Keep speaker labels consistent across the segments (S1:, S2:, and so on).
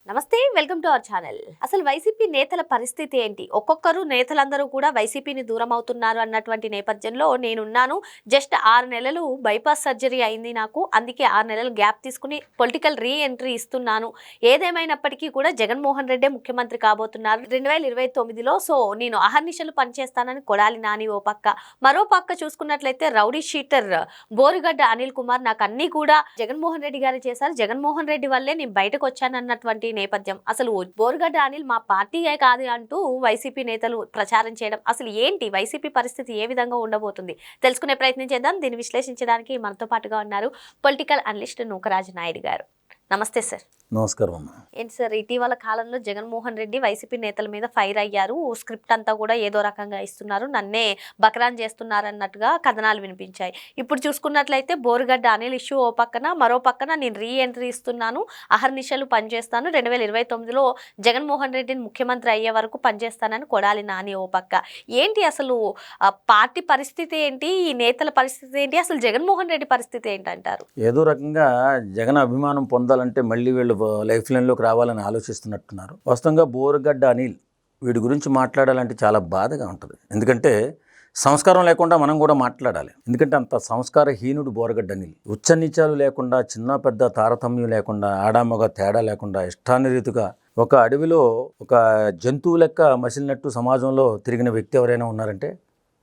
S1: నమస్తే, welcome to our channel. అసలు YCP నేతల పరిస్థితి ఏంటి? ఒక్కొక్కరు నేతలందరూ కూడా వైసీపీని దూరం అవుతున్నారు అన్నటువంటి నేపథ్యంలో నేనున్నాను. జస్ట్ 6 నెలలు బైపాస్ సర్జరీ అయింది నాకు. అందుకే 6 నెలలు గ్యాప్ తీసుకుని పొలిటికల్ రీ ఎంట్రీ ఇస్తున్నాను. ఏదేమైనప్పటికీ కూడా జగన్మోహన్ రెడ్డి ముఖ్యమంత్రి కాబోతున్నారు 2029లో. సో నేను అహర్నిశలు పనిచేస్తానని కొడాలి నాని ఓ పక్క, మరో పక్క చూసుకున్నట్లయితే రౌడీ షీటర్ బోరుగడ్డ అనిల్ కుమార్ నాకు అన్ని కూడా జగన్మోహన్ రెడ్డి గారు చేశారు, జగన్మోహన్ రెడ్డి వల్లే నేను బయటకు వచ్చానన్నటువంటి నేపథ్యం. అసలు బోరుగడ్డ అనిల్ మా పార్టీయే కాదు అంటూ వైసీపీ నేతలు ప్రచారం చేయడం, అసలు ఏంటి వైసీపీ పరిస్థితి ఏ విధంగా ఉండబోతుంది తెలుసుకునే ప్రయత్నం చేద్దాం. దీన్ని విశ్లేషించడానికి మనతో పాటుగా ఉన్నారు పొలిటికల్ అనలిస్ట్ నూకరాజు నాయుడు గారు. నమస్తే సార్.
S2: నమస్కారం అమ్మ.
S1: ఏంటి సార్, ఇటీవల కాలంలో జగన్మోహన్ రెడ్డి వైసీపీ నేతల మీద ఫైర్ అయ్యారు. స్క్రిప్ట్ అంతా కూడా ఏదో రకంగా ఇస్తున్నారు, నన్నే బకరాన్ చేస్తున్నారు అన్నట్టుగా కథనాలు వినిపించాయి. ఇప్పుడు చూసుకున్నట్లయితే బోరుగడ్డ అనిల్ ఇష్యూ ఓ పక్కన, మరో పక్కన నేను రీ ఎంట్రీ ఇస్తున్నాను, అహర్నిశలు పనిచేస్తాను, 2029లో జగన్మోహన్ రెడ్డిని ముఖ్యమంత్రి అయ్యే వరకు పనిచేస్తానని కొడాలి నాని ఓ పక్క. ఏంటి అసలు పార్టీ పరిస్థితి ఏంటి, ఈ నేతల పరిస్థితి ఏంటి, అసలు జగన్మోహన్ రెడ్డి పరిస్థితి ఏంటంటారు?
S2: ఏదో రకంగా జగన్ అభిమానం పొందాలంటే మళ్ళీ వీళ్ళు లైఫ్ లైన్లోకి రావాలని ఆలోచిస్తున్నట్టున్నారు. వాస్తవంగా బోరుగడ్డ అనిల్ వీడి గురించి మాట్లాడాలంటే చాలా బాధగా ఉంటుంది. ఎందుకంటే సంస్కారం లేకుండా మనం కూడా మాట్లాడాలి. ఎందుకంటే అంత సంస్కారహీనుడు బోరుగడ్డ అనిల్. ఉచ్చనీచాలు లేకుండా, చిన్న పెద్ద తారతమ్యం లేకుండా, ఆడామగ తేడా లేకుండా ఇష్టానురీతిగా ఒక అడవిలో ఒక జంతువు లెక్క మసిలినట్టు సమాజంలో తిరిగిన వ్యక్తి ఎవరైనా ఉన్నారంటే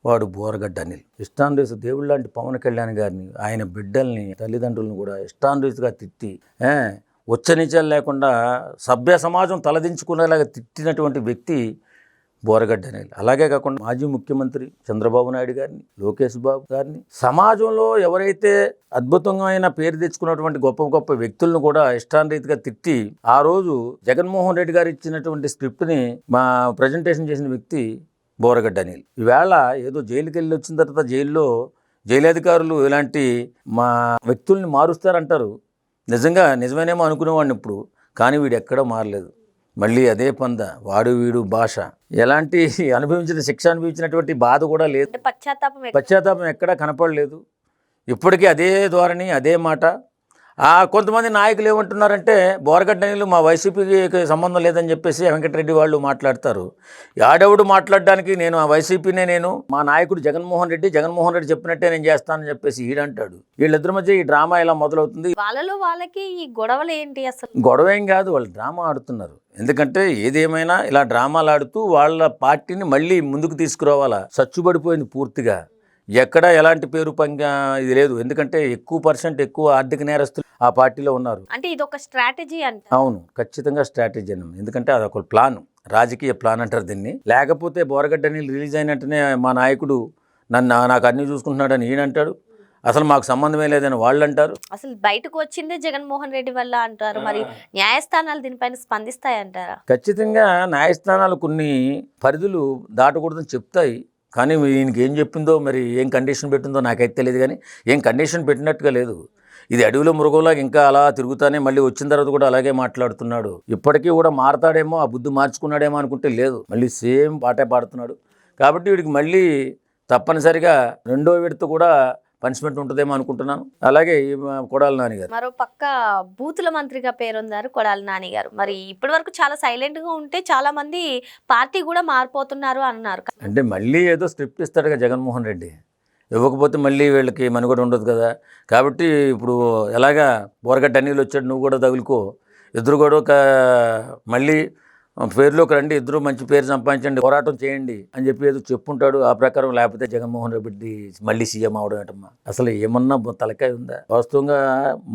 S2: వాడు బోరుగడ్డ అనిల్. ఇష్టానురీతి దేవుళ్ళ లాంటి పవన్ కళ్యాణ్ గారిని, ఆయన బిడ్డల్ని, తల్లిదండ్రులను కూడా ఇష్టానురీతిగా తిట్టి, ఉచ్చనీచాలు లేకుండా సభ్య సమాజం తలదించుకునేలాగా తిట్టినటువంటి వ్యక్తి బోరుగడ్డ అనిల్. అలాగే కాకుండా మాజీ ముఖ్యమంత్రి చంద్రబాబు నాయుడు గారిని, లోకేష్ బాబు గారిని, సమాజంలో ఎవరైతే అద్భుతమైన పేరు తెచ్చుకున్నటువంటి గొప్ప గొప్ప వ్యక్తులను కూడా ఇష్టానురీతిగా తిట్టి, ఆ రోజు జగన్మోహన్ రెడ్డి గారు ఇచ్చినటువంటి స్క్రిప్ట్ని మా ప్రజెంటేషన్ చేసిన వ్యక్తి బోరుగడ్డ అనిల్. ఈవేళ ఏదో జైలుకి వెళ్ళి వచ్చిన తర్వాత జైల్లో జైలధికారులు ఇలాంటి మా వ్యక్తుల్ని మారుస్తారంటారు. నిజమేనేమో అనుకునేవాడిని ఇప్పుడు. కానీ వీడు ఎక్కడో మారలేదు, మళ్ళీ అదే పంద, వాడు వీడు భాష. ఎలాంటి శిక్ష అనుభవించినటువంటి బాధ కూడా లేదు, పశ్చాత్తాపం ఎక్కడా కనపడలేదు. ఇప్పటికీ అదే ధోరణి, అదే మాట. కొంతమంది నాయకులు ఏమంటున్నారంటే బోరుగడ్డ అనిల్ మా వైసీపీకి సంబంధం లేదని చెప్పేసి వెంకటరెడ్డి వాళ్ళు మాట్లాడతారు. ఆడవుడు మాట్లాడడానికి నేను ఆ వైసీపీనే, నేను మా నాయకుడు జగన్మోహన్ రెడ్డి చెప్పినట్టే నేను చేస్తానని చెప్పేసి ఈడంటాడు. వీళ్ళిద్దరి మధ్య ఈ డ్రామా ఇలా మొదలవుతుంది.
S1: వాళ్ళలో వాళ్ళకి ఈ గొడవలు ఏంటి? అసలు
S2: గొడవ ఏం కాదు, వాళ్ళు డ్రామా ఆడుతున్నారు. ఎందుకంటే ఏదేమైనా ఇలా డ్రామాలు ఆడుతూ వాళ్ళ పార్టీని మళ్ళీ ముందుకు తీసుకురావాలా. చచ్చుబడిపోయింది పూర్తిగా. ఎక్కడ ఎలాంటి పేరు ఇది లేదు. ఎందుకంటే ఎక్కువ ఆర్థిక నేరస్తులు ఆ పార్టీలో ఉన్నారు.
S1: అంటే ఇది ఒక స్ట్రాటజీ అంట.
S2: అవును, ఖచ్చితంగా స్ట్రాటజీ అన్న. ఎందుకంటే అదొక ప్లాన్, రాజకీయ ప్లాన్ అంటారు దీన్ని. లేకపోతే బోరుగడ్డ అనిల్ రిలీజ్ అయినట్టునే మా నాయకుడు నాకు అన్ని చూసుకుంటున్నాడని ఈయనంటాడు, అసలు మాకు సంబంధమే లేదని వాళ్ళు అంటారు.
S1: అసలు బయటకు వచ్చిందే జగన్మోహన్ రెడ్డి వల్ల అంటారు. మరి న్యాయస్థానాలు దీనిపైన స్పందిస్తాయంటారా?
S2: ఖచ్చితంగా న్యాయస్థానాలు కొన్ని పరిధులు దాటకూడదని చెప్తాయి. కానీ ఈయనకి ఏం చెప్పిందో, మరి ఏం కండిషన్ పెట్టిందో నాకైతే తెలియదు. కానీ ఏం కండిషన్ పెట్టినట్టుగా లేదు. ఇది అడవిలో మృగంలాగా ఇంకా అలా తిరుగుతానే మళ్ళీ వచ్చిన తర్వాత కూడా అలాగే మాట్లాడుతున్నాడు. ఇప్పటికీ కూడా మారతాడేమో, ఆ బుద్ధి మార్చుకున్నాడేమో అనుకుంటే లేదు, మళ్ళీ సేమ్ పాటే పాడుతున్నాడు. కాబట్టి వీడికి మళ్ళీ తప్పనిసరిగా రెండో విడత కూడా పనిష్మెంట్ ఉంటుందేమో అనుకుంటున్నాను. అలాగే కొడాలి నాని గారు
S1: మరో పక్క బూతుల మంత్రిగా పేరొందారు కొడాలి నాని గారు. మరి ఇప్పటి వరకు చాలా సైలెంట్ గా ఉంటే చాలా మంది పార్టీ కూడా మారిపోతున్నారు అన్నారు.
S2: అంటే మళ్ళీ ఏదో స్క్రిప్ట్ ఇస్తాడుగా జగన్మోహన్ రెడ్డి, ఇవ్వకపోతే మళ్ళీ వీళ్ళకి మనుగడ ఉండదు కదా. కాబట్టి ఇప్పుడు ఎలాగా బోరుగడ్డ అనిల్ వచ్చాడు, నువ్వు కూడా తగులుకో, ఇద్దరు కూడా మళ్ళీ పేరులోకి రండి, ఇద్దరు మంచి పేరు సంపాదించండి, పోరాటం చేయండి అని చెప్పి ఏదో చెప్పుంటాడు. ఆ ప్రకారం లేకపోతే జగన్మోహన్ రెడ్డి మళ్ళీ సీఎం అవడం ఏంటమ్మా? అసలు ఏమన్నా తలకాయ ఉందా? వాస్తవంగా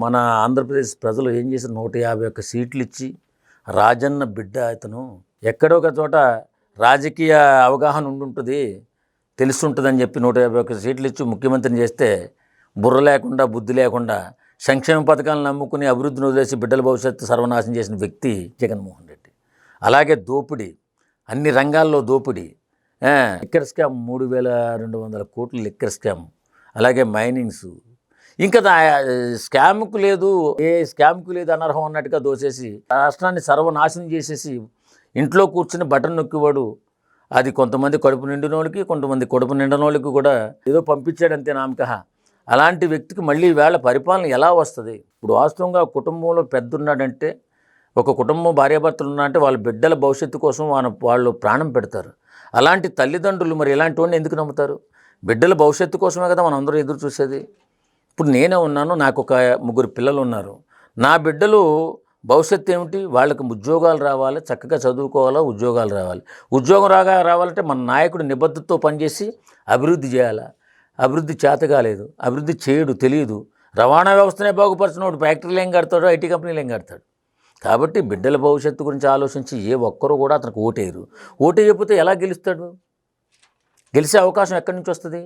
S2: మన ఆంధ్రప్రదేశ్ ప్రజలు ఏం చేశారు, 151 సీట్లు ఇచ్చి రాజన్న బిడ్డ అతను ఎక్కడో ఒక చోట రాజకీయ అవగాహన ఉండుంటుంది, తెలుసుంటుందని చెప్పి 151 సీట్లు ఇచ్చి ముఖ్యమంత్రిని చేస్తే బుర్ర లేకుండా, బుద్ధి లేకుండా సంక్షేమ పథకాలను నమ్ముకుని అభివృద్ధిని వదిలేసి బిడ్డల భవిష్యత్తు సర్వనాశనం చేసిన వ్యక్తి జగన్మోహన్ రెడ్డి. అలాగే దోపిడీ, అన్ని రంగాల్లో దోపిడీ. లిక్కర్ స్కామ్ 3200 కోట్లు లిక్కర్ స్కామ్. అలాగే మైనింగ్స్, ఇంకా స్కామ్కు లేదు, ఏ స్కామ్కు లేదు అనర్హం అన్నట్టుగా దోసేసి రాష్ట్రాన్ని సర్వనాశనం చేసేసి ఇంట్లో కూర్చుని బటన్ నొక్కివాడు. అది కొంతమంది కడుపు నిండిన వాళ్ళకి, కొంతమంది కడుపు నిండిన వాళ్ళకి కూడా ఏదో పంపించాడంతే నామకహ. అలాంటి వ్యక్తికి మళ్ళీ వేళ పరిపాలన ఎలా వస్తుంది? ఇప్పుడు వాస్తవంగా కుటుంబంలో పెద్ద ఉన్నాడంటే ఒక కుటుంబం భార్యాభర్తలు ఉన్నారంటే వాళ్ళ బిడ్డల భవిష్యత్తు కోసం వాళ్ళు ప్రాణం పెడతారు. అలాంటి తల్లిదండ్రులు మరి ఇలాంటి వాడిని ఎందుకు నమ్ముతారు? బిడ్డల భవిష్యత్తు కోసమే కదా మనం అందరూ ఎదురు చూసేది. ఇప్పుడు నేనే ఉన్నాను, నాకు ఒక 3 పిల్లలు ఉన్నారు. నా బిడ్డలు భవిష్యత్తు ఏమిటి? వాళ్ళకి ఉద్యోగాలు రావాలి, చక్కగా చదువుకోవాలా, ఉద్యోగాలు రావాలి. ఉద్యోగం రావాలంటే మన నాయకుడు నిబద్ధతతో పనిచేసి అభివృద్ధి చేయాలా. అభివృద్ధి చేత కాలేదు, అభివృద్ధి చేయడు, తెలియదు. రవాణా వ్యవస్థనే బాగుపరచినోడు ఫ్యాక్టరీలు ఏం కడతాడో, ఐటీ కంపెనీలు ఏం కడతాడు. కాబట్టి బిడ్డల భవిష్యత్తు గురించి ఆలోచించి ఏ ఒక్కరూ కూడా అతనికి ఓటేయరు. ఓటేయకపోతే ఎలా గెలుస్తాడు? గెలిచే అవకాశం ఎక్కడి నుంచి వస్తుంది?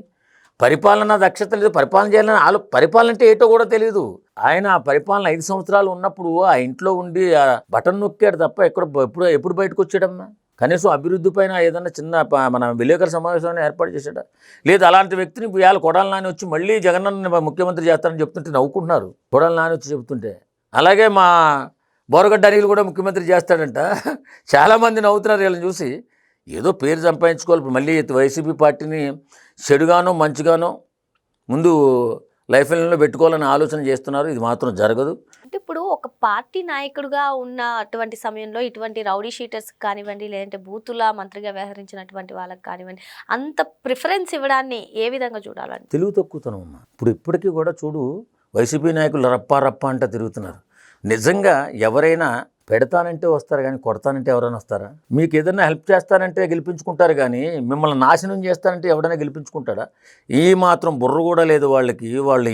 S2: పరిపాలన దక్షత లేదు, పరిపాలన చేయాలని పరిపాలన అంటే ఏటో కూడా తెలియదు. ఆయన ఆ పరిపాలన 5 సంవత్సరాలు ఉన్నప్పుడు ఆ ఇంట్లో ఉండి ఆ బటన్ నొక్కాడు తప్ప ఎప్పుడు బయటకు వచ్చాడమ్మా? కనీసం అభివృద్ధి పైన ఏదన్నా చిన్న మన విలేకరుల సమావేశాన్ని ఏర్పాటు చేశాడా? లేదు. అలాంటి వ్యక్తిని ఇవాళ కొడాలి నాని వచ్చి మళ్ళీ జగనన్న ముఖ్యమంత్రి చేస్తారని చెప్తుంటే నవ్వుకుంటున్నారు, కొడాలి నాని వచ్చి చెప్తుంటే. అలాగే మా బోరగడ్డ అనిల్ కూడా ముఖ్యమంత్రి చేస్తాడంట. చాలామంది నవ్వుతున్నారు వీళ్ళని చూసి. ఏదో పేరు సంపాదించుకోవాలి. ఇప్పుడు మళ్ళీ వైసీపీ పార్టీని చెడుగానో మంచిగానో ముందు లైఫ్ లైన్లో పెట్టుకోవాలని ఆలోచన చేస్తున్నారు. ఇది మాత్రం జరగదు.
S1: అంటే ఇప్పుడు ఒక పార్టీ నాయకుడిగా ఉన్న అటువంటి సమయంలో ఇటువంటి రౌడీ షీటర్స్ కానివ్వండి, లేదంటే బూతుల మంత్రిగా వ్యవహరించినటువంటి వాళ్ళకి కానివ్వండి, అంత ప్రిఫరెన్స్ ఇవ్వడాన్ని ఏ విధంగా చూడాలండి?
S2: తెలుగు తక్కువతనం అమ్మా. ఇప్పటికీ కూడా చూడు, వైసీపీ నాయకులు రప్ప అంట తిరుగుతున్నారు. నిజంగా ఎవరైనా పెడతానంటే వస్తారు కానీ కొడతానంటే ఎవరైనా వస్తారా? మీకు ఏదైనా హెల్ప్ చేస్తానంటే గెలిపించుకుంటారు కానీ మిమ్మల్ని నాశనం చేస్తానంటే ఎవడైనా గెలిపించుకుంటాడా? ఈ మాత్రం బుర్ర కూడా లేదు వాళ్ళకి. వాళ్ళు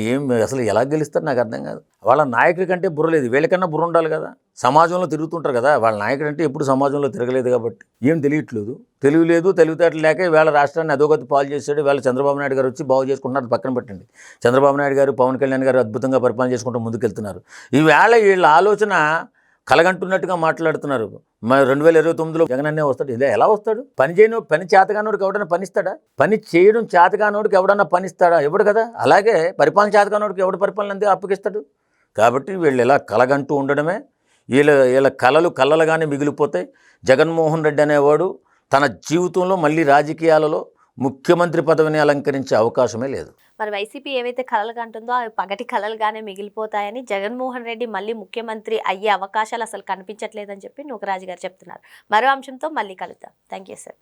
S2: అసలు ఎలా గెలుస్తారు నాకు అర్థం కాదు. వాళ్ళ నాయకుడి కంటే బుర్ర లేదు, వీళ్ళకన్నా బుర్ర ఉండాలి కదా. సమాజంలో తిరుగుతుంటారు కదా, వాళ్ళ నాయకుడు అంటే ఎప్పుడు సమాజంలో తిరగలేదు కాబట్టి ఏం తెలియట్లేదు. తెలియలేదు, తెలివితేటలు లేక వీళ్ళ రాష్ట్రాన్ని అధోగతి పాలు చేశాడు. వీళ్ళ చంద్రబాబు నాయుడు గారు వచ్చి బాగు చేసుకుంటున్నారు. పక్కన పెట్టండి, చంద్రబాబు నాయుడు గారు, పవన్ కళ్యాణ్ గారు అద్భుతంగా పరిపాలన చేసుకుంటూ ముందుకెళ్తున్నారు. ఈవేళ వీళ్ళ ఆలోచన కలగంటున్నట్టుగా మాట్లాడుతున్నారు. మరి 2029లో జగనన్నే వస్తాడు. ఇదే ఎలా వస్తాడు? పని చేతగానోడికి ఎవడన్నా పనిస్తాడా? పని చేయడం చేతగానోడికి ఎవడన్నా పనిస్తాడా? ఎవడు కదా. అలాగే పరిపాలన చేతగానోడికి ఎవడు పరిపాలన అంతే అప్పగిస్తాడు. కాబట్టి వీళ్ళు ఇలా కలగంటూ ఉండడమే. వీళ్ళ కలలుగానే మిగిలిపోతాయి. జగన్మోహన్ రెడ్డి అనేవాడు తన జీవితంలో మళ్ళీ రాజకీయాలలో ముఖ్యమంత్రి పదవిని అలంకరించే అవకాశమే లేదు.
S1: మరి వైసీపీ ఏవైతే కలలు కంటుందో అవి పగటి కలలుగానే మిగిలిపోతాయని, జగన్మోహన్ రెడ్డి మళ్ళీ ముఖ్యమంత్రి అయ్యే అవకాశాలు అసలు కనిపించట్లేదని చెప్పి నూకరాజు గారు చెప్తున్నారు. మరో అంశంతో మళ్ళీ కలుద్దాం. Thank you sir.